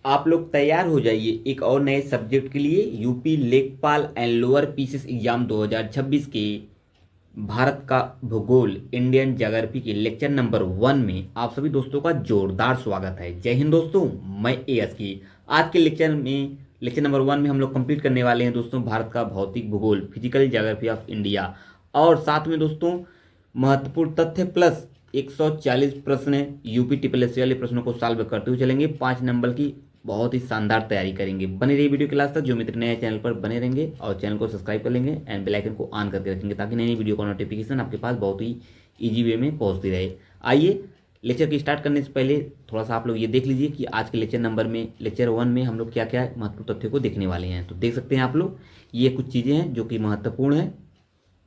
आप लोग तैयार हो जाइए एक और नए सब्जेक्ट के लिए। यूपी लेखपाल एंड लोअर पीसीएस एग्जाम 2026 के भारत का भूगोल इंडियन ज्योग्राफी के लेक्चर नंबर 1 में आप सभी दोस्तों का जोरदार स्वागत है। जय हिंद दोस्तों, मैं एएस की। आज के लेक्चर नंबर 1 में हम लोग कंप्लीट करने वाले हैं दोस्तों भारत का भौतिक भूगोल, फिजिकल ज्योग्राफी ऑफ इंडिया। और साथ में दोस्तों महत्वपूर्ण तथ्य प्लस 140 प्रश्न यूपी ट्रिपल एस वाले प्रश्नों को सॉल्व करते हुए चलेंगे। 5 नंबर की बहुत ही शानदार तैयारी करेंगे। बने रहिए वीडियो क्लास तक। जो मित्र नए चैनल पर बने रहेंगे और चैनल को सब्सक्राइब कर लेंगे एंड बेल आइकन को ऑन करके रखेंगे ताकि नई नई वीडियो का नोटिफिकेशन आपके पास बहुत ही ईजी वे में पहुंचती रहे। आइए लेक्चर की स्टार्ट करने से पहले थोड़ा सा आप लोग ये देख लीजिए कि आज के लेक्चर 1 में हम लोग क्या क्या महत्वपूर्ण तथ्यों को देखने वाले हैं। तो देख सकते हैं आप लोग, ये कुछ चीज़ें हैं जो कि महत्वपूर्ण है।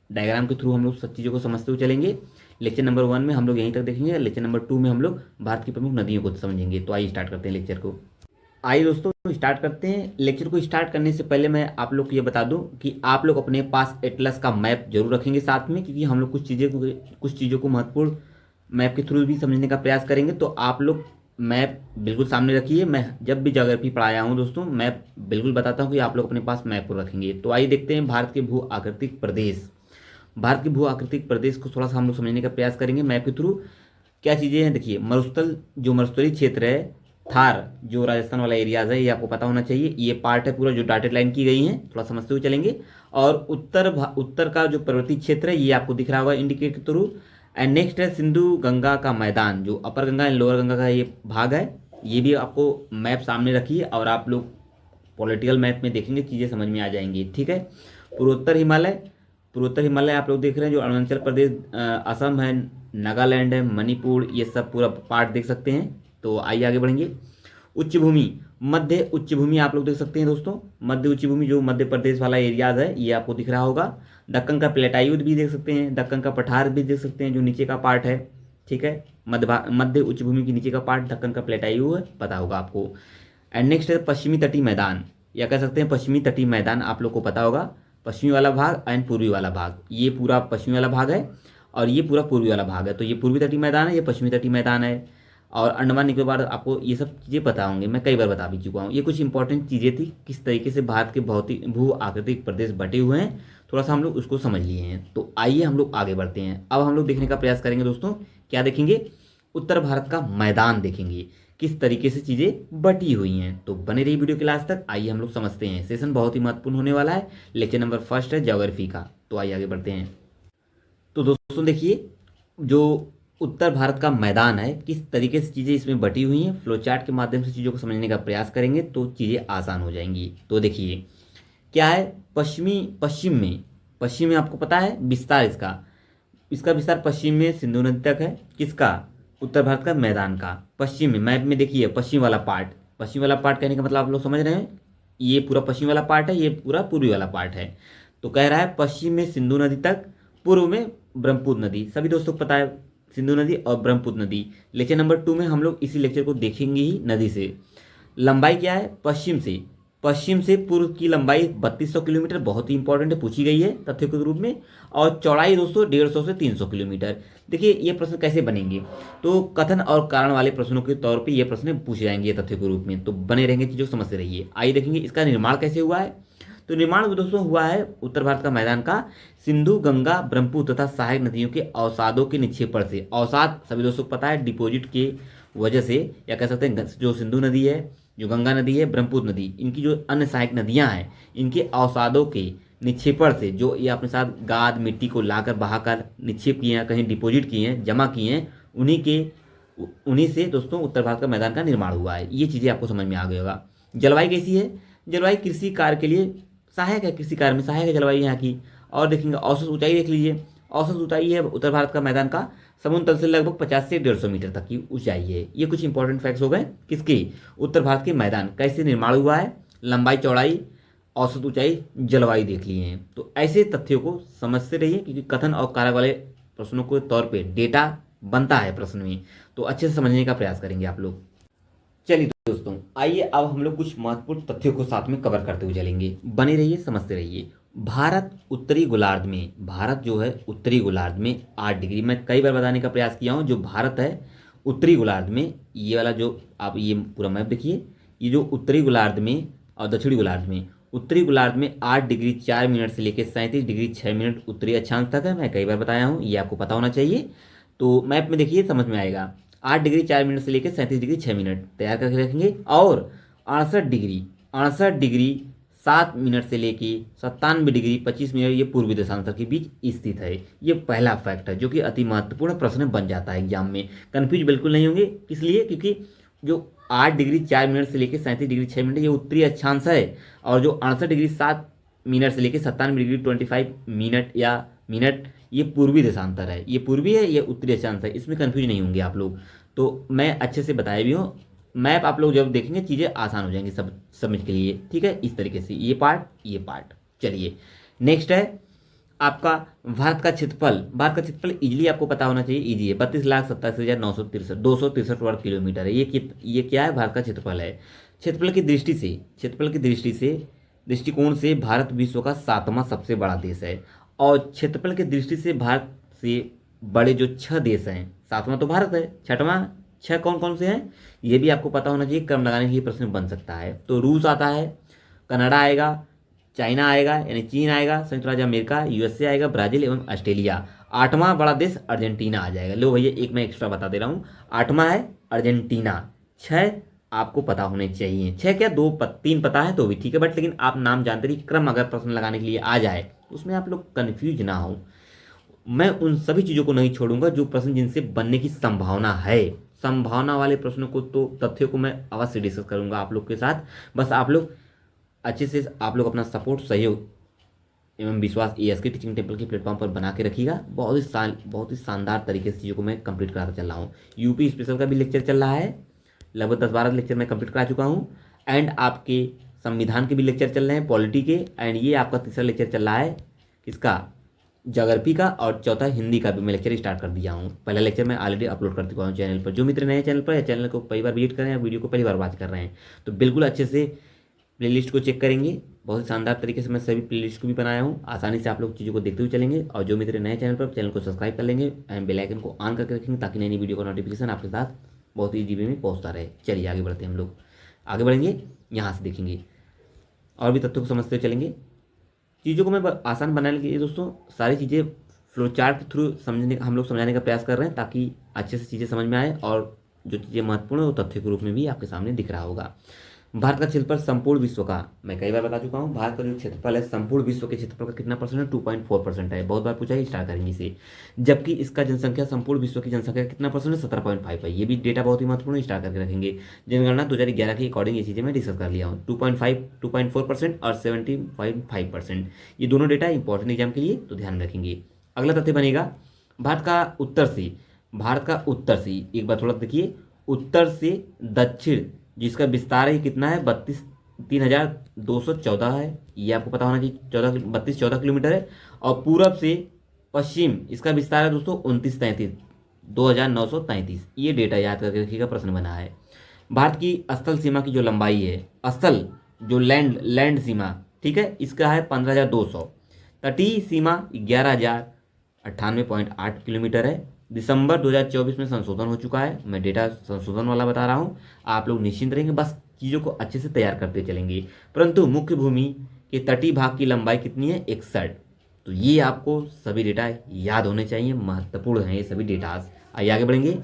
डायग्राम के थ्रू हम लोग सब चीज़ों को समझते हुए चलेंगे। लेक्चर नंबर 1 में हम लोग यहीं तक देखेंगे। लेक्चर नंबर 2 में हम लोग भारत की प्रमुख नदियों को समझेंगे। तो आइए स्टार्ट करते हैं लेक्चर को। आइए दोस्तों स्टार्ट करते हैं। लेक्चर को स्टार्ट करने से पहले मैं आप लोग को ये बता दूं कि आप लोग अपने पास एटलस का मैप जरूर रखेंगे साथ में, क्योंकि हम लोग कुछ चीज़ों को महत्वपूर्ण मैप के थ्रू भी समझने का प्रयास करेंगे। तो आप लोग मैप बिल्कुल सामने रखिए। मैं जब भी ज्योग्राफी पढ़ाया हूँ दोस्तों, मैप बिल्कुल बताता हूँ कि आप लोग अपने पास मैप को रखेंगे। तो आइए देखते हैं भारत के भू आकृतिक प्रदेश। भारत के भू आकृतिक प्रदेश को थोड़ा सा हम लोग समझने का प्रयास करेंगे मैप के थ्रू। क्या चीज़ें हैं देखिए, मरुस्थलीय क्षेत्र है, थार जो राजस्थान वाला एरियाज है, ये आपको पता होना चाहिए। ये पार्ट है पूरा जो डॉटेड लाइन की गई है, थोड़ा समझते हुए चलेंगे। और उत्तर का जो पर्वतीय क्षेत्र है ये आपको दिख रहा होगा इंडिकेट के थ्रू। एंड नेक्स्ट है सिंधु गंगा का मैदान, जो अपर गंगा एंड लोअर गंगा का ये भाग है। ये भी आपको मैप सामने रखिए और आप लोग पॉलिटिकल मैप में देखेंगे, चीज़ें समझ में आ जाएंगी। ठीक है। पूर्वोत्तर हिमालय आप लोग देख रहे हैं, जो अरुणाचल प्रदेश, असम है, नागालैंड है, मणिपुर, ये सब पूरा पार्ट देख सकते हैं। तो आइए आगे बढ़ेंगे। मध्य उच्च भूमि आप लोग देख सकते हैं दोस्तों। मध्य उच्च भूमि जो मध्य प्रदेश वाला एरियाज है ये आपको दिख रहा होगा। दक्कन का प्लेटाइड भी देख सकते हैं, दक्कन का पठार भी देख सकते हैं जो नीचे का पार्ट है। ठीक है। मध्य उच्च भूमि के नीचे का पार्ट दक्कन का प्लेटाइड है, पता होगा आपको। एंड नेक्स्ट है पश्चिमी तटीय मैदान, या कह सकते हैं पश्चिमी तटीय मैदान, आप लोग को पता होगा। पश्चिमी वाला भाग एंड पूर्वी वाला भाग, ये पूरा पश्चिमी वाला भाग है और ये पूरा पूर्वी वाला भाग है। तो ये पूर्वी तटीय मैदान है, ये पश्चिमी तटीय मैदान है। और अंडमान निकोबार, आपको ये सब चीज़ें पता होंगे, मैं कई बार बता भी चुका हूँ। ये कुछ इंपॉर्टेंट चीज़ें थी, किस तरीके से भारत के भौतिक भू आकृतिक प्रदेश बटे हुए हैं, थोड़ा सा हम लोग उसको समझ लिए हैं। तो आइए हम लोग आगे बढ़ते हैं। अब हम लोग देखने का प्रयास करेंगे दोस्तों, क्या देखेंगे, उत्तर भारत का मैदान देखेंगे, किस तरीके से चीज़ें बटी हुई हैं। तो बने रही वीडियो क्लास तक। आइए हम लोग समझते हैं। सेशन बहुत ही महत्वपूर्ण होने वाला है। लेक्चर नंबर 1 है ज्योग्राफी का। तो आइए आगे बढ़ते हैं। तो दोस्तों देखिए, जो उत्तर भारत का मैदान है, किस तरीके से चीज़ें इसमें बटी हुई हैं, फ्लो चार्ट के माध्यम से चीज़ों को समझने का प्रयास करेंगे तो चीज़ें आसान हो जाएंगी। तो देखिए क्या है, पश्चिम में आपको पता है विस्तार इसका इसका विस्तार पश्चिम में सिंधु नदी तक है। किसका, उत्तर भारत का मैदान का। पश्चिम में मैप में देखिए पश्चिम वाला पार्ट कहने का मतलब आप लोग समझ रहे हैं, ये पूरा पश्चिम वाला पार्ट है, ये पूरा पूर्वी वाला पार्ट है। तो कह रहा है पश्चिम में सिंधु नदी तक, पूर्व में ब्रह्मपुत्र नदी। सभी दोस्तों को पता है सिंधु नदी और ब्रह्मपुत्र नदी। लेक्चर नंबर 2 में हम लोग इसी लेक्चर को देखेंगे ही नदी से। लंबाई क्या है, पश्चिम से पूर्व की लंबाई 3200 किलोमीटर, बहुत ही इंपॉर्टेंट है, पूछी गई है तथ्यों के रूप में। और चौड़ाई दोस्तों 150 से 300 किलोमीटर। देखिए ये प्रश्न कैसे बनेंगे, तो कथन और कारण वाले प्रश्नों के तौर पे ये प्रश्न पूछे जाएंगे तथ्यों के रूप में। तो बने रहेंगे, चीज़ों को समझते रहिए। आइए देखेंगे इसका निर्माण कैसे हुआ है। तो निर्माण दोस्तों हुआ है उत्तर भारत का मैदान का सिंधु गंगा ब्रह्मपुत्र तथा सहायक नदियों के अवसादों के निक्षेपण से। अवसाद सभी दोस्तों को पता है, डिपोजिट के वजह से, या कह सकते हैं जो सिंधु नदी है, जो गंगा नदी है, ब्रह्मपुत्र नदी, इनकी जो अन्य सहायक नदियां हैं, इनके अवसादों के निक्षेपण से, जो ये अपने साथ गाद मिट्टी को लाकर बहाकर निक्षेप किए हैं, कहीं डिपॉजिट किए हैं, जमा किए हैं, उन्हीं से दोस्तों उत्तर भारत का मैदान का निर्माण हुआ है। ये चीज़ें आपको समझ में आ गई होगा। जलवायु कैसी है, जलवायु कृषि कार्य के लिए सहायक है, कृषि कार्य में सहायक है जलवायु यहाँ की। और देखेंगे औसत ऊंचाई देख लीजिए, औसत ऊंचाई है उत्तर भारत का मैदान का समुद्र तल से लगभग 50 से 150 मीटर तक की ऊंचाई है। ये कुछ इंपॉर्टेंट फैक्ट्स हो गए किसके, उत्तर भारत के मैदान कैसे निर्माण हुआ है, लंबाई चौड़ाई, औसत ऊंचाई, जलवायु देख लिए हैं। तो ऐसे तथ्यों को समझते रहिए, क्योंकि कथन और कारक वाले प्रश्नों के तौर पे डेटा बनता है प्रश्न में, तो अच्छे से समझने का प्रयास करेंगे आप लोग। चलिए दोस्तों आइए अब हम लोग कुछ महत्वपूर्ण तथ्यों को साथ में कवर करते हुए चलेंगे। बने रहिए, समझते रहिए। भारत जो है उत्तरी गोलार्ध में 8 डिग्री, मैं कई बार बताने का प्रयास किया हूँ, जो भारत है उत्तरी गोलार्ध में, ये वाला जो आप ये पूरा मैप देखिए, ये जो उत्तरी गोलार्ध में और दक्षिणी गोलार्ध में, उत्तरी गोलार्ध में 8 डिग्री 4 मिनट से लेकर 37 डिग्री 6 मिनट उत्तरी अक्षांश तक है। मैं कई बार बताया हूँ, ये आपको पता होना चाहिए। तो मैप में देखिए समझ में आएगा। 8 डिग्री 4 मिनट से लेकर 37 डिग्री 6 मिनट तैयार करके रखेंगे। और 68 डिग्री 7 मिनट से लेके 97 डिग्री 25 मिनट ये पूर्वी देशांतर के बीच स्थित है। ये पहला फैक्ट है जो कि अति महत्वपूर्ण प्रश्न बन जाता है एग्जाम में। कन्फ्यूज बिल्कुल नहीं होंगे, किस लिए? क्योंकि जो 8 डिग्री 4 मिनट से लेकर 37 डिग्री 6 मिनट ये उत्तरी अक्षांश है, और जो 68 डिग्री 7 मिनट से लेकर 97 डिग्री 25 मिनट या मिनट ये पूर्वी देशांतर है। ये पूर्वी है, ये उत्तरी अक्षांश है, इसमें कन्फ्यूज नहीं होंगे आप लोग। तो मैं अच्छे से बताया भी हूँ। मैप आप लोग जब देखेंगे चीज़ें आसान हो जाएंगी सब समझ के लिए, ठीक है। इस तरीके से ये पार्ट। चलिए नेक्स्ट है आपका भारत का क्षेत्रफल। भारत का क्षेत्रफल इजीली आपको पता होना चाहिए, इजी है। 32,87,963 263 वर्ग किलोमीटर है। ये क्या है? भारत का क्षेत्रफल है। क्षेत्रफल की दृष्टि से दृष्टिकोण से भारत विश्व का 7वां सबसे बड़ा देश है। और क्षेत्रफल की दृष्टि से भारत से बड़े जो 6 देश हैं, 7वां तो भारत है, 6वां 6 कौन कौन से हैं ये भी आपको पता होना चाहिए। क्रम लगाने के लिए प्रश्न बन सकता है। तो रूस आता है, कनाडा आएगा, चाइना आएगा यानी चीन आएगा, संयुक्त राज्य अमेरिका, यूएसए आएगा, ब्राजील एवं ऑस्ट्रेलिया। 8वां बड़ा देश अर्जेंटीना आ जाएगा। लो भैया एक मैं एक्स्ट्रा बता दे रहा हूँ, 8वां है अर्जेंटीना। 6 आपको पता होने चाहिए। 6 क्या 3 पता है तो भी ठीक है, बट लेकिन आप नाम जानते रहिए। क्रम अगर प्रश्न लगाने के लिए आ जाए उसमें आप लोग कन्फ्यूज ना हो। मैं उन सभी चीज़ों को नहीं छोड़ूंगा जो प्रश्न जिनसे बनने की संभावना है। संभावना वाले प्रश्नों को तो तथ्यों को मैं अवश्य डिस्कस करूंगा आप लोग के साथ। बस आप लोग अच्छे से आप लोग अपना सपोर्ट, सहयोग एवं विश्वास ASK टीचिंग टेम्पल के प्लेटफॉर्म पर बना के रखिएगा। बहुत ही शानदार तरीके से चीज़ों को मैं कंप्लीट कराता चल रहा हूँ। यूपी स्पेशल का भी लेक्चर चल रहा है, लगभग 10-12 लेक्चर मैं कंप्लीट करा चुका हूँ। एंड आपके संविधान के भी लेक्चर चल रहे हैं, पॉलिटी के। एंड ये आपका तीसरा लेक्चर चल रहा है किसका? ज्योग्राफी का। और चौथा हिंदी का भी मैं लेक्चर स्टार्ट कर दिया हूँ। पहला लेक्चर मैं ऑलरेडी अपलोड कर चुका हूँ चैनल पर। जो मित्र नए चैनल पर या चैनल को पहली बार विजिट कर रहे हैं, वीडियो को पहली बार वॉच कर रहे हैं, तो बिल्कुल अच्छे से प्लेलिस्ट को चेक करेंगे। बहुत ही शानदार तरीके से मैं सभी प्लेलिस्ट को भी बनाया हूँ। आसानी से आप लोग चीज़ों को देखते हुए चलेंगे। और जो मित्र नए चैनल पर, चैनल को सब्सक्राइब कर लेंगे एंड बेल आइकन को ऑन करके रखेंगे ताकि नई नई वीडियो का नोटिफिकेशन आपके साथ बहुत ही ईजी में पहुँचता रहे। चलिए आगे बढ़ते हैं, हम लोग आगे बढ़ेंगे, यहाँ से देखेंगे और भी तथ्यों को समझते चलेंगे। चीज़ों को मैं आसान बनाने के लिए दोस्तों सारी चीज़ें फ्लो चार्ट के थ्रू हम लोग समझाने का प्रयास कर रहे हैं ताकि अच्छे से चीज़ें समझ में आए। और जो चीज़ें महत्वपूर्ण है वो तथ्य के रूप में भी आपके सामने दिख रहा होगा। भारत का क्षेत्रफल संपूर्ण विश्व का, मैं कई बार बता चुका हूँ, भारत का जो क्षेत्रफल है संपूर्ण विश्व के क्षेत्रफल का कितना परसेंट है? 2.4% है। बहुत बार पूछा है, स्टार्ट करेंगे इसे। जबकि इसका जनसंख्या संपूर्ण विश्व की जनसंख्या का कितना परसेंट है? 17.5 है। ये भी डेटा बहुत ही महत्वपूर्ण है, स्टार्ट करके रखेंगे। जनगणना 2011 के अकॉर्डिंग ये चीज़ें मैं डिस्कस कर लिया हूँ। 2.4% और 17.5%, ये दोनों डेटा इंपॉर्टेंट एग्जाम के लिए, तो ध्यान रखेंगे। अगला तथ्य बनेगा भारत का उत्तर से एक बार थोड़ा देखिए, उत्तर से दक्षिण जिसका विस्तार है कितना है? 3,214 है। ये आपको पता होना चाहिए। 14 किलोमीटर है। और पूरब से पश्चिम इसका विस्तार है दोस्तों 2933 ये डेटा याद करके रखिएगा, प्रश्न बना है। भारत की स्थल सीमा की जो लंबाई है, स्थल जो लैंड सीमा, ठीक है, इसका है 15,200। तटीय सीमा 11,098.8 किलोमीटर है। दिसंबर 2024 में संशोधन हो चुका है। मैं डेटा संशोधन वाला बता रहा हूँ, आप लोग निश्चिंत रहेंगे, बस चीज़ों को अच्छे से तैयार करते चलेंगे। परंतु मुख्य भूमि के तटीय भाग की लंबाई कितनी है? 61। तो ये आपको सभी डेटा याद होने चाहिए, महत्वपूर्ण हैं ये सभी डेटास। आइए आगे बढ़ेंगे।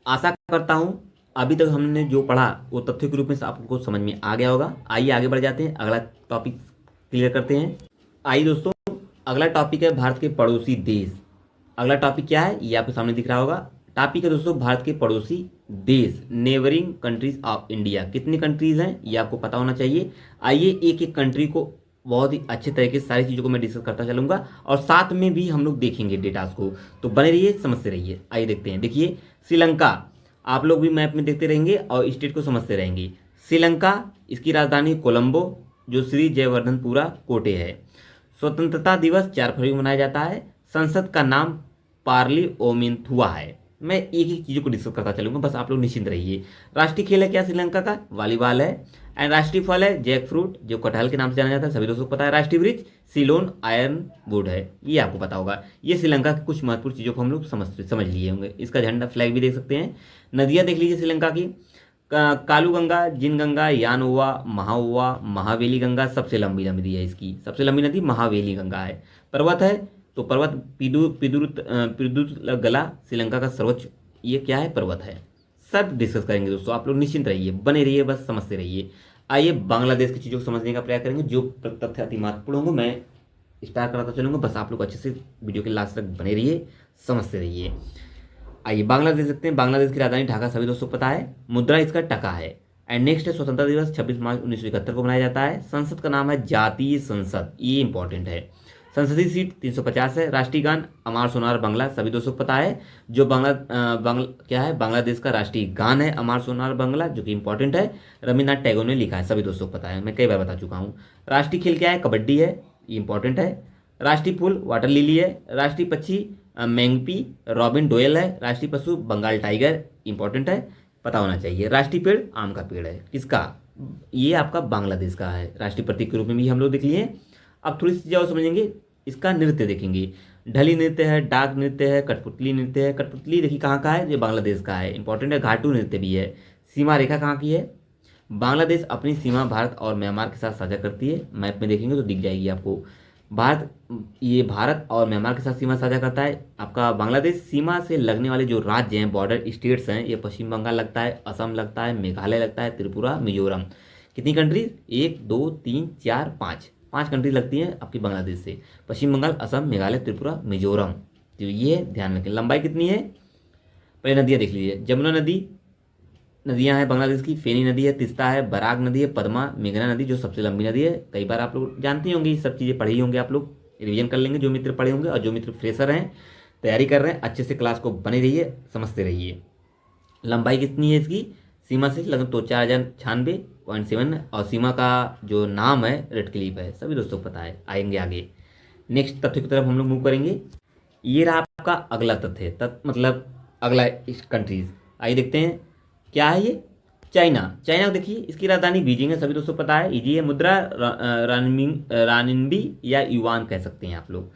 आशा करता हूँ अभी तक हमने जो पढ़ा वो तथ्य के रूप में आपको समझ में आ गया होगा। आइए आगे बढ़ जाते हैं, अगला टॉपिक क्लियर करते हैं। आइए दोस्तों, अगला टॉपिक है भारत के पड़ोसी देश। अगला टॉपिक क्या है ये आपके सामने दिख रहा होगा। टॉपिक है दोस्तों भारत के पड़ोसी देश, नेबरिंग कंट्रीज ऑफ इंडिया। कितनी कंट्रीज हैं ये आपको पता होना चाहिए। आइए एक एक कंट्री को बहुत ही अच्छे तरीके से सारी चीज़ों को मैं डिस्कस करता चलूंगा और साथ में भी हम लोग देखेंगे डेटास को, तो बने रहिए, समझते रहिए। आइए देखते हैं। देखिए श्रीलंका, आप लोग भी मैप में देखते रहेंगे और स्टेट को समझते रहेंगे। श्रीलंका, इसकी राजधानी कोलंबो, जो श्री जयवर्धनपुरा कोटे है। स्वतंत्रता दिवस 4 फरवरी को मनाया जाता है। संसद का नाम पार्लियामेंथुआ है। मैं एक एक चीज़ों को डिस्कस करता चलूंगा, बस आप लोग निश्चिंत रहिए। राष्ट्रीय खेल है क्या श्रीलंका का? वॉलीबॉल है। एंड राष्ट्रीय फल है जैक फ्रूट, जो कटहल के नाम से जाना जाता है, सभी दोस्तों को पता है। राष्ट्रीय वृक्ष सीलोन आयरन वुड है, ये आपको पता होगा। ये श्रीलंका की कुछ महत्वपूर्ण चीज़ों को हम लोग समझ लिए होंगे। इसका झंडा फ्लैग भी देख सकते हैं। नदियाँ देख लीजिए श्रीलंका की, कालू गंगा, जिन गंगा, यानोवा, महाओवा, महावेली गंगा सबसे लंबी नदी है। इसकी सबसे लंबी नदी महावेली गंगा है। पर्वत है तो पर्वत पिदुत गला श्रीलंका का सर्वोच्च ये क्या है पर्वत है। सब डिस्कस करेंगे दोस्तों, आप लोग निश्चिंत रहिए, बने रहिए, बस समझते रहिए। आइए बांग्लादेश की चीज़ों को समझने का प्रयास करेंगे, जो तथ्य अति महत्वपूर्ण होंगे मैं स्टार्ट कराता चलूंगा, बस आप लोग अच्छे से वीडियो के लास्ट तक बने रहिए, समझते रहिए। आइए बांग्लादेश देखते हैं। बांग्लादेश की राजधानी ढाका सभी दोस्तों को पता है। मुद्रा इसका टका है। एंड नेक्स्ट है स्वतंत्रता दिवस 26 मार्च 1971 को मनाया जाता है। संसद का नाम है जातीय संसद, ये इंपॉर्टेंट है। संसदीय सीट 350 है। राष्ट्रीय गान अमार सोनार बांग्ला सभी दोस्तों को पता है। जो क्या है बांग्लादेश का राष्ट्रीय गान है अमार सोनार बांग्ला, जो कि इंपॉर्टेंट है। रविन्द्रनाथ टैगोर ने लिखा है, सभी दोस्तों को पता है, मैं कई बार बता चुका हूँ। राष्ट्रीय खेल क्या है कबड्डी है, ये इंपॉर्टेंट है। राष्ट्रीय फूल वाटर लिली है। राष्ट्रीय पक्षी मैंगपी रॉबिन डोयल है। राष्ट्रीय पशु बंगाल टाइगर, इंपॉर्टेंट है, पता होना चाहिए। राष्ट्रीय पेड़ आम का पेड़ है। किसका? ये आपका बांग्लादेश का है। राष्ट्रीय प्रतीक के रूप में भी हम लोग देख लिए। अब थोड़ी सी चीज़ें और समझेंगे। इसका नृत्य देखेंगे, ढली नृत्य है, डाक नृत्य है, कठपुतली नृत्य है। कठपुतली देखिए कहाँ का है, ये बांग्लादेश का है, इंपॉर्टेंट है। घाटू नृत्य भी है। सीमा रेखा कहाँ की है? बांग्लादेश अपनी सीमा भारत और म्यांमार के साथ साझा करती है। मैप में देखेंगे तो दिख जाएगी आपको। ये भारत और म्यांमार के साथ सीमा साझा करता है। आपका बांग्लादेश सीमा से लगने वाले जो राज्य हैं, बॉर्डर स्टेट्स हैं, ये पश्चिम बंगाल लगता है, असम लगता है, मेघालय लगता है, त्रिपुरा, मिजोरम। कितनी कंट्रीज? 1 2 3 4 5 कंट्री लगती हैं आपकी बांग्लादेश से। पश्चिम बंगाल, असम, मेघालय, त्रिपुरा, मिजोरम। तो ये ध्यान रखें। लंबाई कितनी है? पहले नदियाँ देख लीजिए। जमुना नदी नदियां हैं बांग्लादेश की। फेनी नदी है, तिस्ता है, बराक नदी है, पद्मा, मेघना नदी जो सबसे लंबी नदी है। कई बार आप लोग जानते होंगे, ये सब चीज़ें पढ़ी होंगे, आप लोग रिवीजन कर लेंगे जो मित्र पढ़े होंगे। और जो मित्र फ्रेशर हैं, तैयारी कर रहे हैं, अच्छे से क्लास को बने रहिए, समझते रहिए। लंबाई कितनी है इसकी? सीमा से लगभग तो 4096.7। और सीमा का जो नाम है रेड क्लिफ है, सभी दोस्तों को पता है। आएंगे आगे नेक्स्ट तथ्य की तरफ हम लोग मूव करेंगे। ये रहा आपका अगला तथ्य, मतलब अगला इस कंट्रीज। आइए देखते हैं क्या है ये। चाइना। चाइना देखिए, इसकी राजधानी बीजिंग है, सभी दोस्तों को पता है। इजी है। मुद्रा रानिनबी या युआन कह सकते हैं आप लोग।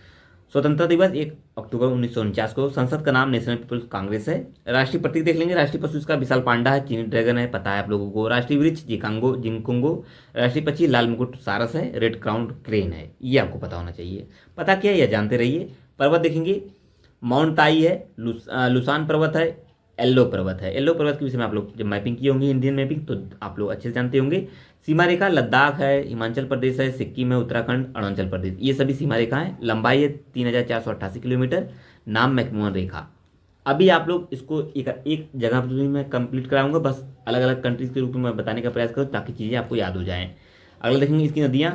स्वतंत्रता दिवस 1 अक्टूबर 1949 को। संसद का नाम नेशनल पीपल्स कांग्रेस है। राष्ट्रीय प्रतीक देख लेंगे। राष्ट्रीय पशु इसका विशाल पांडा है, चीनी ड्रैगन है, पता है आप लोगों को। राष्ट्रीय वृक्ष जिंकुंगो। राष्ट्रीय पक्षी लाल मुकुट सारस है, रेड क्राउन क्रेन है, ये आपको पता होना चाहिए। पता क्या है या जानते रहिए। पर्वत देखेंगे, माउंट ताई है, लुसान पर्वत है, एल्लो पर्वत है। एल्लो पर्वत के विषय में आप लोग जब मैपिंग की होंगी, इंडियन मैपिंग, तो आप लोग अच्छे से जानते होंगे। सीमा रेखा लद्दाख है, हिमाचल प्रदेश है, सिक्किम है, उत्तराखंड, अरुणाचल प्रदेश, ये सभी सीमा रेखा है। लंबाई है 3488 किलोमीटर। नाम मैकमोहन रेखा। अभी आप लोग इसको एक जगह पर मैं कंप्लीट कराऊंगा, बस अलग अलग कंट्रीज के रूप में मैं बताने का प्रयास करूँ ताकि चीज़ें आपको याद हो जाएं। अगला देखेंगे इसकी नदियाँ।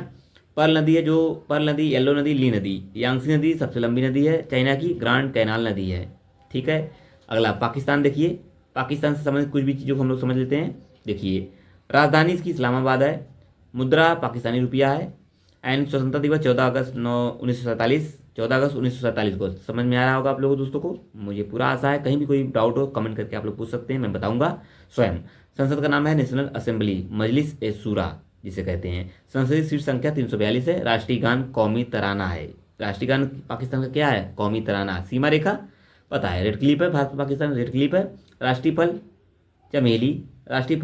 पर्ल नदी है, जो पर्ल नदी, येलो नदी, ली नदी। यांगसी नदी सबसे लंबी नदी है चाइना की, ग्रांड कैनाल नदी है, ठीक है। अगला पाकिस्तान देखिए। पाकिस्तान से संबंधित कुछ भी चीज़ों को हम लोग समझ लेते हैं। देखिए, राजधानी इसकी इस्लामाबाद है। मुद्रा पाकिस्तानी रुपया है। एंड स्वतंत्रता दिवस 14 अगस्त 1947, 14 अगस्त 1947 को। समझ में आ रहा होगा आप लोगों दोस्तों को, मुझे पूरा आशा है। कहीं भी कोई डाउट हो कमेंट करके आप लोग पूछ सकते हैं, मैं बताऊंगा स्वयं। संसद का नाम है नेशनल असेंबली, मजलिस ए शूरा जिसे कहते हैं। संसदीय सीट संख्या 342 है। राष्ट्रीय गान कौमी तराना है। राष्ट्रीय गान पाकिस्तान का क्या है? कौमी तराना। सीमा रेखा पता है, रेड क्लिप है, भारत पाकिस्तान रेड क्लिप है। राष्ट्रीय फल चमेली, राष्ट्रीय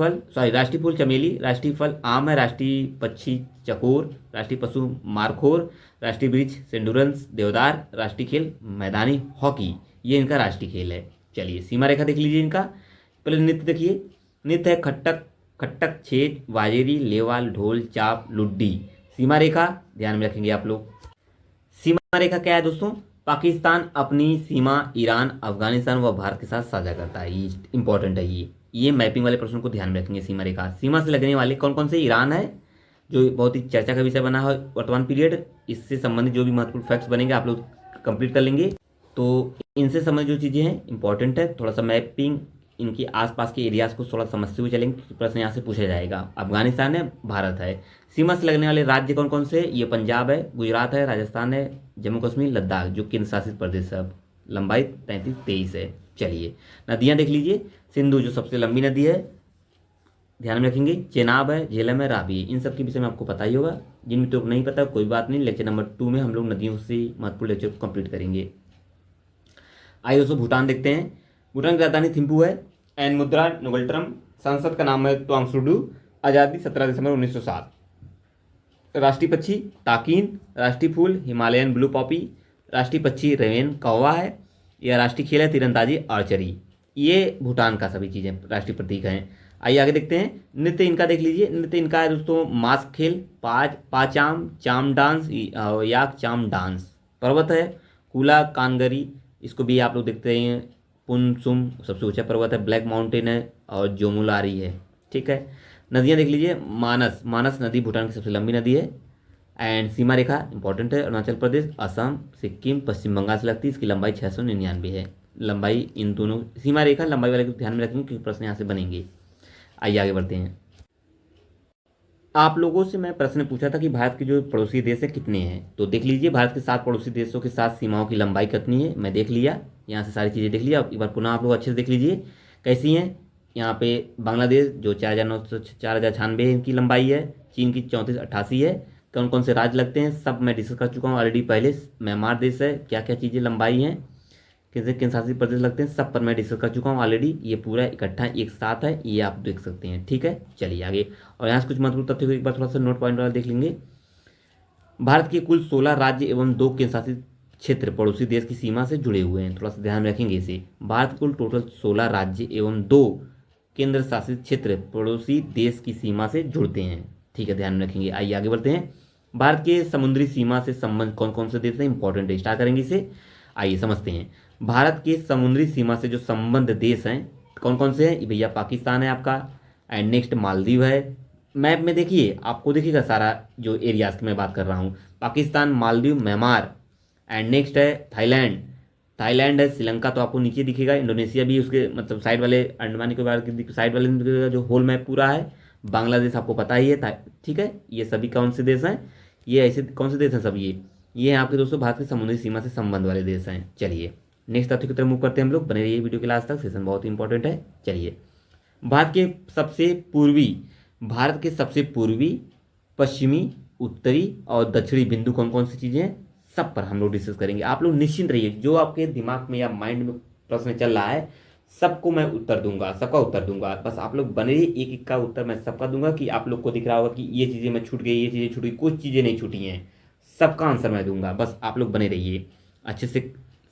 फूल चमेली। राष्ट्रीय फल आम है। राष्ट्रीय पक्षी चकोर। राष्ट्रीय पशु मारखोर। राष्ट्रीय वृक्ष सेंडुरंस देवदार। राष्ट्रीय खेल मैदानी हॉकी, ये इनका राष्ट्रीय खेल है। चलिए सीमा रेखा देख लीजिए इनका। पहले नृत्य देखिए। नृत्य है खट्टक, खट्टक, छेज, वाजेरी, लेवाल, ढोल, चाप, लुड्डी। सीमा रेखा ध्यान में रखेंगे आप लोग। सीमा रेखा क्या है दोस्तों? पाकिस्तान अपनी सीमा ईरान, अफगानिस्तान व भारत के साथ साझा करता है, ये इंपॉर्टेंट है। ये मैपिंग वाले प्रश्नों को ध्यान में रखेंगे। सीमा रेखा, सीमा से लगने वाले कौन कौन से? ईरान है, जो बहुत ही चर्चा का विषय बना है वर्तमान पीरियड। इससे संबंधित जो भी महत्वपूर्ण फैक्ट्स बनेंगे आप लोग कंप्लीट कर लेंगे। तो इनसे संबंधित जो चीज़ें हैं इंपॉर्टेंट है। थोड़ा सा मैपिंग इनके आसपास के एरियाज को थोड़ा समझते हुए चलेंगे, प्रश्न यहाँ से पूछा जाएगा। अफगानिस्तान है, भारत है। सीमा से लगने वाले राज्य कौन कौन से? ये पंजाब है, गुजरात है, राजस्थान है, जम्मू कश्मीर, लद्दाख जो केंद्र शासित प्रदेश है। लंबाई 33-23 है। चलिए नदियाँ देख लीजिए। सिंधु जो सबसे लंबी नदी है, ध्यान में रखेंगे। चेनाब है, झेलम है, रावी। इन सब के विषय में आपको पता ही होगा। जिन मित्रों को नहीं पता कोई बात नहीं, लेक्चर नंबर 2 में हम लोग नदियों से महत्वपूर्ण लेक्चर को कंप्लीट करेंगे। आइए दोस्तों भूटान देखते हैं। भूटान की राजधानी थिम्पू है। एंड मुद्रा नोगल्ट्रम सांसद का नाम है त्वांगसुडू। आज़ादी 17 दिसंबर 1907। राष्ट्रीय पक्षी ताकिन। राष्ट्रीय फूल हिमालयन ब्लू पॉपी। राष्ट्रीय पक्षी रेवेन कौवा है। या राष्ट्रीय खेल है तीरंदाजी आर्चरी। ये भूटान का सभी चीज़ें राष्ट्रीय प्रतीक हैं। आइए आगे देखते हैं। नृत्य इनका देख लीजिए। नृत्य इनका है दोस्तों मास्क खेल, पाचाम, चाम डांस, याक चाम डांस। पर्वत है कूला कांगरी, इसको भी आप लोग देखते हैं। पुनसुम सबसे ऊंचा पर्वत है। ब्लैक माउंटेन है और जोमुलारी है। ठीक है। नदियाँ देख लीजिए। मानस नदी भूटान की सबसे लंबी नदी है। एंड सीमा रेखा इंपॉर्टेंट है। अरुणाचल प्रदेश, असम, सिक्किम, पश्चिम बंगाल से लगती है। इसकी लंबाई 699 है। लंबाई इन दोनों सीमा रेखा लंबाई वाले को ध्यान में रखेंगे क्योंकि प्रश्न यहाँ से बनेंगे। आइए आगे बढ़ते हैं। आप लोगों से मैं प्रश्न पूछा था कि भारत के जो पड़ोसी देश है कितने हैं, तो देख लीजिए भारत के 7 पड़ोसी देशों के साथ सीमाओं की लंबाई कितनी है मैं देख लिया। यहाँ से सारी चीज़ें देख लिया। अब एक बार पुनः आप लोग अच्छे से देख लीजिए कैसी हैं। यहाँ पे बांग्लादेश जो 4,996 इनकी लंबाई है। चीन की 3488 है। कौन कौन से राज्य लगते हैं सब मैं डिस्कस कर चुका हूँ ऑलरेडी पहले। म्यांमार देश है, क्या क्या चीज़ें लंबाई हैं, किन किन शासित प्रदेश लगते हैं सब पर मैं डिस्कस कर चुका हूँ ऑलरेडी। ये पूरा इकट्ठा एक साथ है, ये आप देख सकते हैं। ठीक है, चलिए आगे। और यहाँ से कुछ महत्वपूर्ण तथ्यों को एक बार थोड़ा सा नोट पॉइंट वाला देख लेंगे। भारत के कुल 16 राज्य एवं 2 केंद्र शासित क्षेत्र पड़ोसी देश की सीमा से जुड़े हुए हैं। थोड़ा सा ध्यान में रखेंगे इसे। भारत कुल टोटल 16 राज्य एवं 2 केंद्र शासित क्षेत्र पड़ोसी देश की सीमा से जुड़ते हैं। ठीक है, ध्यान में रखेंगे। आइए आगे बढ़ते हैं। भारत के समुद्री सीमा से संबंध कौन कौन से देश हैं, इंपॉर्टेंट है, स्टार्ट करेंगे इसे। आइए समझते हैं। भारत के समुद्री सीमा से जो संबंध देश हैं कौन कौन से हैं, भैया पाकिस्तान है आपका। एंड नेक्स्ट मालदीव है। मैप में देखिए आपको दिखेगा सारा जो एरियाज की मैं बात कर रहा हूँ। Pakistan, Maldives, Myanmar. And next है थाईलैंड है। श्रीलंका तो आपको नीचे दिखेगा। इंडोनेशिया भी उसके मतलब साइड वाले अंडमान निकोबार के साइड वाले जो होल मैप पूरा है। बांग्लादेश आपको पता ही है। ठीक है, ये सभी कौन से देश हैं, ये ऐसे कौन से देश हैं सब ये हैं आपके दोस्तों भारत की समुद्री सीमा से संबंध वाले देश हैं। चलिए नेक्स्ट तथ्य की तरफ मूव करते हैं हम लोग। बने रहिए वीडियो के लास्ट तक, सेशन बहुत इंपॉर्टेंट है। चलिए भारत के सबसे पूर्वी, पश्चिमी, उत्तरी और दक्षिणी बिंदु कौन कौन सी चीज़ें हैं सब पर हम लोग डिस्कस करेंगे। आप लोग निश्चिंत रहिए, जो आपके दिमाग में या माइंड में प्रश्न चल रहा है सबको मैं उत्तर दूंगा, सबका उत्तर दूंगा। बस आप लोग बने रहिए, एक एक का उत्तर मैं सबका दूंगा कि आप लोग को दिख रहा होगा कि ये चीज़ें मैं छूट गई, ये चीज़ें छूट गई, कुछ चीज़ें नहीं छूटी हैं, सबका आंसर मैं दूंगा। बस आप लोग बने रहिए, अच्छे से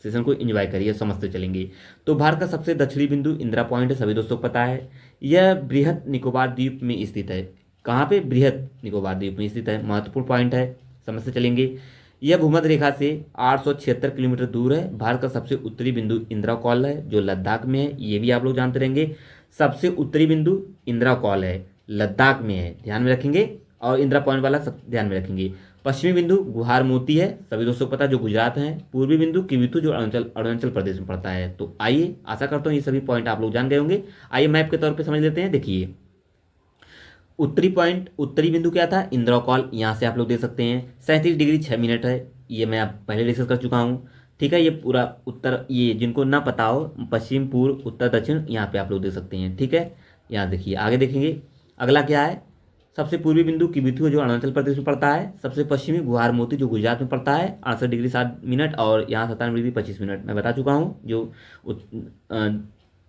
सेशन को एंजॉय करिए, समझते चलेंगे। तो भारत का सबसे दक्षिणी बिंदु इंदिरा पॉइंट है, सभी दोस्तों को पता है। यह बृहद निकोबार द्वीप में स्थित है। कहाँ पे, बृहद निकोबार द्वीप में स्थित है। महत्वपूर्ण पॉइंट है, समझते चलेंगे। यह भूमध्य रेखा से 876 किलोमीटर दूर है। भारत का सबसे उत्तरी बिंदु इंदिरा कॉल है जो लद्दाख में है, ये भी आप लोग जानते रहेंगे। सबसे उत्तरी बिंदु इंदिरा कॉल है, लद्दाख में है, ध्यान में रखेंगे। और इंदिरा पॉइंट वाला सब ध्यान में रखेंगे। पश्चिमी बिंदु गुहार मोती है, सभी दोस्तों को पता है, जो गुजरात है। पूर्वी बिंदु किविथु जो अरुणाचल प्रदेश में पड़ता है। तो आइए, आशा करता हूँ ये सभी पॉइंट आप लोग जान गए होंगे। आइए मैप के तौर पे समझ लेते हैं। देखिए उत्तरी बिंदु क्या था, इंदिरा कॉल, यहाँ से आप लोग देख सकते हैं। 37 डिग्री 6 मिनट है, ये मैं आप पहले डिस्कस कर चुका हूँ। ठीक है, ये पूरा उत्तर, ये जिनको ना पता हो पश्चिम, पूर्व, उत्तर, दक्षिण, यहाँ पे आप लोग देख सकते हैं। ठीक है, यहाँ देखिए आगे देखेंगे। अगला क्या है, सबसे पूर्वी बिंदु किबिथु जो अरुणाचल प्रदेश में पड़ता है। सबसे पश्चिमी गुहार मोती जो गुजरात में पड़ता है, 68 डिग्री 7 मिनट। और यहाँ 97 डिग्री 25 मिनट मैं बता चुका हूँ। जो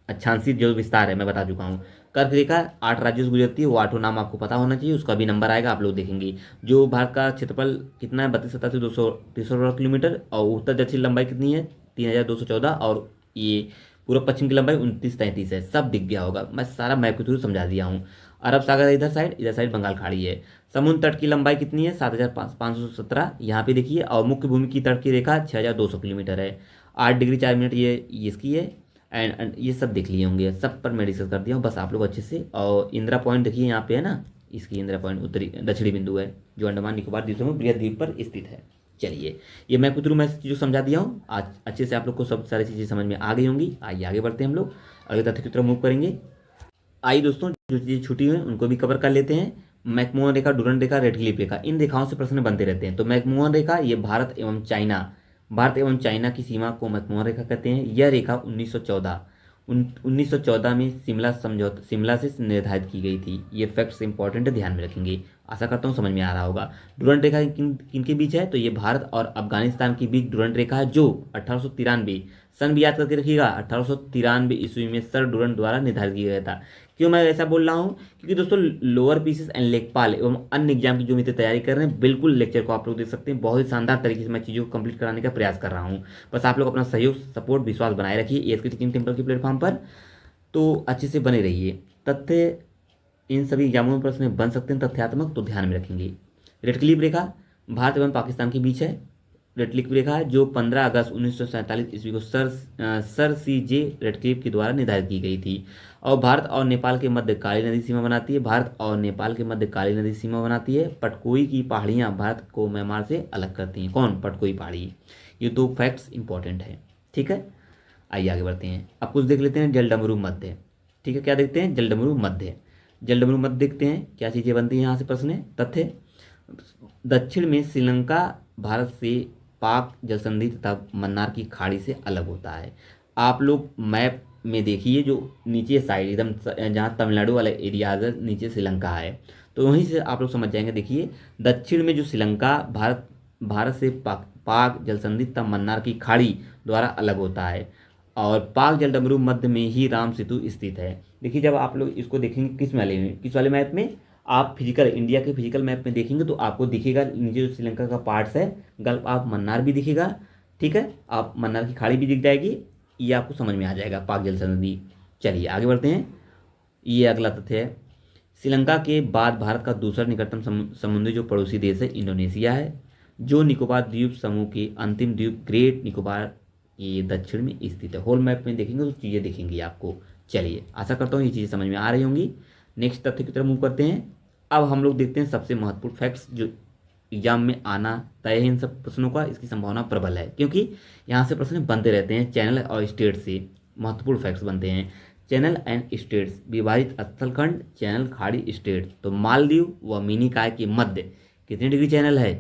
अक्षांशीय जो विस्तार है मैं बता चुका हूँ। कर्क रेखा 8 राज्यों से गुजरती है, वो 8 नाम आपको पता होना चाहिए, उसका भी नंबर आएगा, आप लोग देखेंगे। जो भारत का क्षेत्रफल कितना है, 32,87,200 किलोमीटर। और उत्तर दक्षिण लंबाई कितनी है, 3,214। और ये पूर्व पश्चिम की लंबाई 29-33 है। सब दिख गया होगा, मैं सारा मैप के थ्रू समझा दिया हूँ। अरब सागर इधर साइड बंगाल खाड़ी है। समुद्र तट की लंबाई कितनी है, 7,517, यहाँ पे देखिए। और मुख्य भूमि की तट की रेखा 6,200 किलोमीटर है। 8 डिग्री 4 मिनट ये इसकी है। एंड ये सब देख लिए होंगे, सब पर मैं डिस्कस कर दिया हूँ, बस आप लोग अच्छे से। और इंदिरा पॉइंट देखिए यहाँ पे है ना, इसकी इंदिरा पॉइंट दक्षिणी बिंदु है जो अंडमान निकोबार द्वीपों में बृहद द्वीप पर स्थित है। चलिए ये मैं कुछ मैं चीज़ों समझा दिया हूँ, आज अच्छे से आप लोग को सब सारी चीज़ें समझ में आ गई होंगी। आइए आगे बढ़ते हैं हम लोग, अगले तथ्य की तरफ मूव करेंगे। आइए दोस्तों, जो चीज़ें छुट्टी हुई हैं उनको भी कवर कर लेते हैं। मैकमोहन रेखा, डुरंड रेखा, रेड क्लिफ रेखा, इन रेखाओं से प्रश्न बनते रहते हैं। तो मैकमोहन रेखा, ये भारत एवं चाइना की सीमा को मैकमोहन रेखा कहते हैं। यह रेखा 1914 में शिमला से निर्धारित की गई थी। ये फैक्ट्स इंपॉर्टेंट है, ध्यान में रखेंगे। आशा करता हूँ समझ में आ रहा होगा। डुरंड रेखा किन के बीच है, तो ये भारत और अफगानिस्तान के बीच डुरंड रेखा है, जो 1893 सन भी याद करके रखिएगा, 1893 ईस्वी में सर डुरंट द्वारा निर्धारित किया गया था। क्यों मैं ऐसा बोल रहा हूँ? क्योंकि दोस्तों लोअर पीसेस एंड लेखपाल एवं अन्य एग्जाम की जो मित्र तैयारी कर रहे हैं, बिल्कुल लेक्चर को आप लोग देख सकते हैं। बहुत ही शानदार तरीके से मैं चीज़ों को कंप्लीट कराने का प्रयास कर रहा हूँ। बस आप लोग अपना सहयोग, सपोर्ट, विश्वास बनाए रखिए एएसके टीचिंग टेम्पल के प्लेटफॉर्म पर, तो अच्छे से बने रहिए। तथ्य इन सभी एग्जामों में प्रश्न बन सकते हैं तथ्यात्मक, तो ध्यान में रखेंगे। रेड क्लिफ रेखा भारत एवं पाकिस्तान के बीच है। रेडक्लिफ रेखा जो 15 अगस्त 1947 ईस्वी को सर सी जे रेडक्लिफ के द्वारा निर्धारित की गई थी और भारत और नेपाल के मध्य काली नदी सीमा बनाती है। भारत और नेपाल के मध्य काली नदी सीमा बनाती है। पटकोई की पहाड़ियाँ भारत को म्यांमार से अलग करती हैं। कौन? पटकोई पहाड़ी। ये दो फैक्ट्स इंपॉर्टेंट है। ठीक है, आइए आगे बढ़ते हैं। अब कुछ देख लेते हैं जलडमरू मध्य। ठीक है, क्या देखते हैं? जलडमरू मध्य। जलडमरू मध्य देखते हैं क्या चीज़ें बनती हैं यहाँ से प्रश्न है। तथ्य दक्षिण में श्रीलंका भारत से पाक जलसंधि तथा मन्नार की खाड़ी से अलग होता है। आप लोग मैप में देखिए, जो नीचे साइड एकदम जहाँ तमिलनाडु वाला एरियाज है, नीचे श्रीलंका है, तो वहीं से आप लोग समझ जाएंगे। देखिए दक्षिण में जो श्रीलंका भारत से पाक जलसंधि तथा मन्नार की खाड़ी द्वारा अलग होता है और पाक जलडमरू मध्य में ही राम सेतु स्थित है। देखिए जब आप लोग इसको देखेंगे किस वाले मैप में, आप फिजिकल इंडिया के फिजिकल मैप में देखेंगे तो आपको दिखेगा नीचे जो श्रीलंका का पार्ट्स है, गल्फ ऑफ मन्नार भी दिखेगा। ठीक है, आप मन्नार की खाड़ी भी दिख जाएगी, ये आपको समझ में आ जाएगा पाक जल संधि। चलिए आगे बढ़ते हैं। ये अगला तथ्य है, श्रीलंका के बाद भारत का दूसरा निकटतम समुद्री जो पड़ोसी देश है इंडोनेशिया है, जो निकोबार द्वीप समूह के अंतिम द्वीप ग्रेट निकोबार ये दक्षिण में स्थित है। होल मैप में देखेंगे तो चीज़ें दिखेंगी आपको। चलिए आशा करता हूँ ये चीज़ें समझ में आ रही होंगी। नेक्स्ट तथ्य की तरफ मूव करते हैं। अब हम लोग देखते हैं सबसे महत्वपूर्ण फैक्ट्स जो एग्जाम में आना तय है। इन सब प्रश्नों का इसकी संभावना प्रबल है क्योंकि यहाँ से प्रश्न बनते रहते हैं। चैनल और स्टेट से महत्वपूर्ण फैक्ट्स बनते हैं। चैनल एंड स्टेट्स, विभाजित स्थलखंड, चैनल, खाड़ी, स्टेट। तो मालदीव व मिनीकॉय के मध्य कितनी डिग्री चैनल है?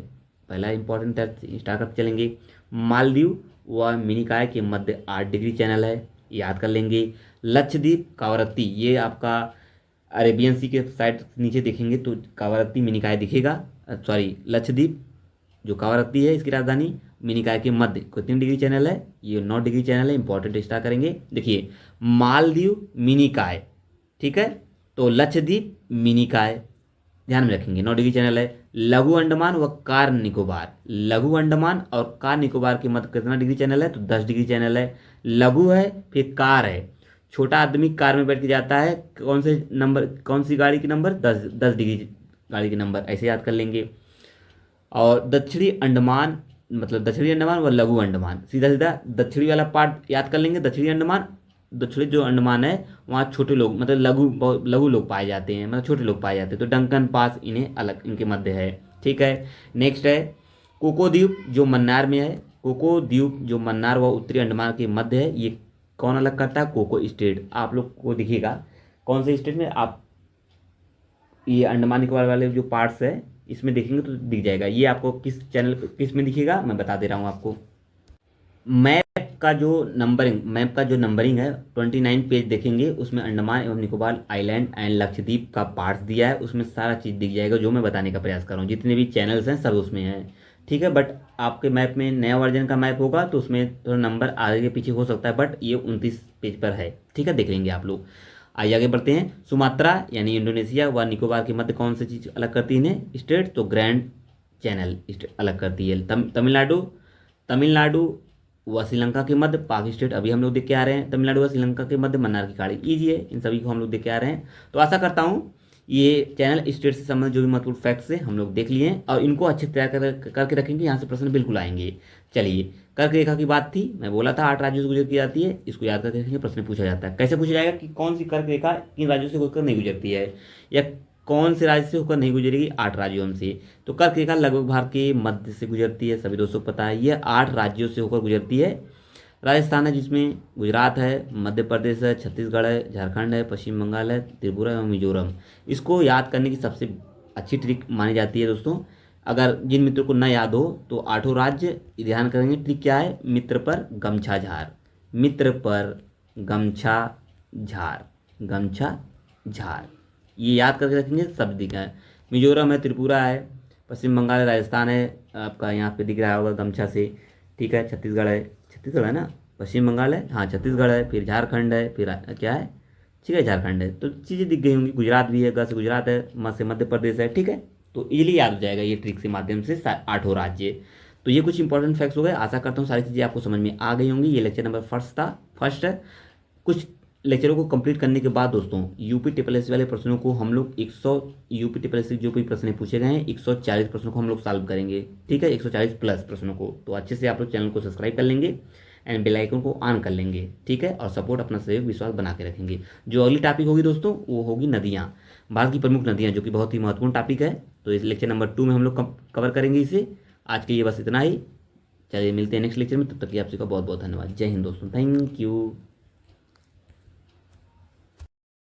पहला इंपॉर्टेंट तथ्य स्टार्ट करते चलेंगे। मालदीव व मिनीकॉय के मध्य 8 डिग्री चैनल है, याद कर लेंगे। लक्षद्वीप, कावरत्ती, ये आपका अरेबियन सी के साइड नीचे देखेंगे तो कावारत्ती मिनिकाय दिखेगा। सॉरी, लक्षद्वीप जो कावारत्ती है इसकी राजधानी, मिनिकाय के मध्य कितनी डिग्री चैनल है? ये 9 डिग्री चैनल है। इंपॉर्टेंट स्टार करेंगे। देखिए मालदीव मिनिकाय, ठीक है, तो लक्षद्वीप मिनिकाय ध्यान में रखेंगे, 9 डिग्री चैनल है। लघु अंडमान व कार निकोबार, लघु अंडमान और कार निकोबार के मध्य कितना डिग्री चैनल है? तो 10 डिग्री चैनल है। लघु है फिर कार है, छोटा आदमी कार में बैठ के जाता है, कौन से नंबर, कौन सी गाड़ी की नंबर? 10 डिग्री गाड़ी की नंबर, ऐसे याद कर लेंगे। और दक्षिणी अंडमान, मतलब दक्षिणी अंडमान व लघु अंडमान, सीधा सीधा दक्षिणी वाला पार्ट याद कर लेंगे। दक्षिणी अंडमान, दक्षिणी जो अंडमान है वहाँ छोटे लोग, मतलब लघु लोग पाए जाते हैं, मतलब छोटे लोग पाए जाते हैं, तो डंकन पास इन्हें अलग, इनके मध्य है। ठीक है, नेक्स्ट है कोको द्वीप जो मन्नार में है। कोको द्वीप जो मन्नार व उत्तरी अंडमान के मध्य है, ये कौन अलग करता है? कोको स्टेट। आप लोग को दिखेगा कौन से स्टेट में, आप ये अंडमान निकोबार वाले जो पार्ट्स है इसमें देखेंगे तो दिख जाएगा। ये आपको किस चैनल पे, किस में दिखेगा मैं बता दे रहा हूँ आपको। मैप का जो नंबरिंग है 29 पेज देखेंगे, उसमें अंडमान एवं निकोबार आइलैंड एंड लक्षद्वीप का पार्ट्स दिया है, उसमें सारा चीज़ दिख जाएगा जो मैं बताने का प्रयास कर रहा हूँ। जितने भी चैनल्स हैं सब उसमें हैं। ठीक है, बट आपके मैप में नया वर्जन का मैप होगा तो उसमें थोड़ा नंबर आगे पीछे हो सकता है, बट ये 29 पेज पर है। ठीक है, देख लेंगे आप लोग। आइए आगे बढ़ते हैं। सुमात्रा यानी इंडोनेशिया व निकोबार के मध्य कौन सी चीज़ अलग करती है इन्हें? स्टेट, तो ग्रैंड चैनल अलग करती है। तमिलनाडु व श्रीलंका के मध्य पाक स्टेट, अभी हम लोग देख के आ रहे हैं। तमिलनाडु व श्रीलंका के मध्य मन्नार की खाड़ी, ईजी है, इन सभी को हम लोग देख के आ रहे हैं। तो आशा करता हूँ ये चैनल स्टेट से संबंधित जो भी महत्वपूर्ण फैक्ट्स है हम लोग देख लिए हैं और इनको अच्छे तैयार करके रखेंगे, यहाँ से प्रश्न बिल्कुल आएंगे। चलिए, कर्क रेखा की बात थी, मैं बोला था 8 राज्यों से गुजरती जाती है, इसको याद करके रखेंगे, प्रश्न पूछा जाता है। कैसे पूछा जाएगा कि कौन सी कर्क रेखा किन राज्यों से होकर नहीं गुजरती है, या कौन से राज्य से होकर नहीं गुजरेगी? 8 राज्यों से। तो कर्क रेखा लगभग भारत के मध्य से गुजरती है, सभी दोस्तों को पता है। यह 8 राज्यों से होकर गुजरती है। राजस्थान है जिसमें, गुजरात है, मध्य प्रदेश है, छत्तीसगढ़ है, झारखंड है, पश्चिम बंगाल है, त्रिपुरा एवं मिजोरम। इसको याद करने की सबसे अच्छी ट्रिक मानी जाती है दोस्तों। अगर जिन मित्रों को न याद हो तो 8 राज्य ध्यान करेंगे। ट्रिक क्या है? मित्र पर गमछा झार, मित्र पर गमछा झार, गमछा झार, ये याद करके रखेंगे, सब दिखा है। मिजोरम है, त्रिपुरा है, पश्चिम बंगाल है, राजस्थान है, आपका यहाँ पे दिख रहा होगा गमछा से। ठीक है, छत्तीसगढ़ है, छत्तीसगढ़ है ना, पश्चिम बंगाल है, हाँ छत्तीसगढ़ है, फिर झारखंड है, फिर क्या है, ठीक है झारखंड है, तो चीज़ें दिख गई होंगी। गुजरात भी है, ग से गुजरात है, म से मध्य प्रदेश है, ठीक है। तो इजीली याद हो जाएगा ये ट्रिक के माध्यम से, 8 राज्य। तो ये कुछ इंपॉर्टेंट फैक्ट्स हो गए। आशा करता हूँ सारी चीज़ें आपको समझ में आ गई होंगी। ये लेक्चर नंबर फर्स्ट है। कुछ लेक्चरों को कंप्लीट करने के बाद दोस्तों यूपी ट्रिपल एस वाले प्रश्नों को हम लोग 100 यूपी ट्रिपल एस जो भी प्रश्न पूछे गए हैं 140 प्रश्नों को हम लोग सॉल्व करेंगे, ठीक है, 140 प्लस प्रश्नों को। तो अच्छे से आप लोग चैनल को सब्सक्राइब कर लेंगे एंड बेल आइकन को ऑन कर लेंगे, ठीक है, और सपोर्ट अपना सहयोग विश्वास बना के रखेंगे। जो अगली टॉपिक होगी दोस्तों वो होगी नदियाँ, भारत की प्रमुख नदियाँ, जो कि बहुत ही महत्वपूर्ण टॉपिक है। तो इस लेक्चर नंबर 2 में हम लोग कवर करेंगे इसे। आज के लिए बस इतना ही। चलिए मिलते हैं नेक्स्ट लेक्चर में, तब तक के आप सबका बहुत बहुत धन्यवाद। जय हिंद दोस्तों, थैंक यू।